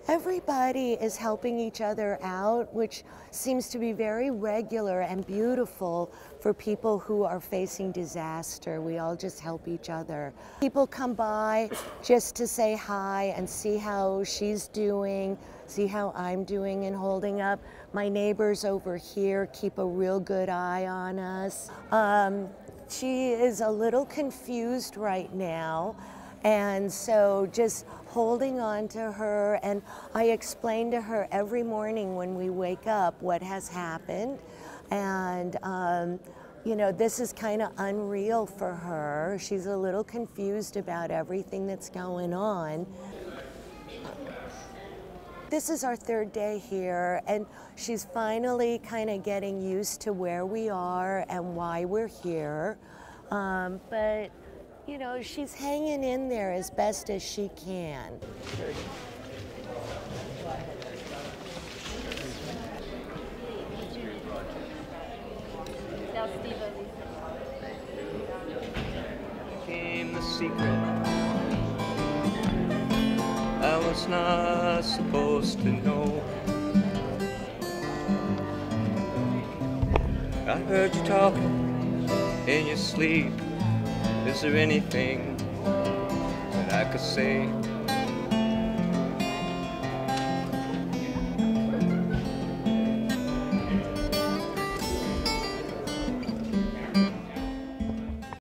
Everybody is helping each other out, which seems to be very regular and beautiful for people who are facing disaster. We all just help each other. People come by just to say hi and see how she's doing, see how I'm doing and holding up. My neighbors over here keep a real good eye on us. She is a little confused right now. And so just holding on to her, and I explain to her every morning when we wake up what has happened. And, you know, this is kind of unreal for her. She's a little confused about everything that's going on. This is our third day here, and she's finally kind of getting used to where we are and why we're here. But you know, she's hanging in there as best as she can. Came the secret I was not supposed to know. I heard you talking in your sleep. Is there anything that I could say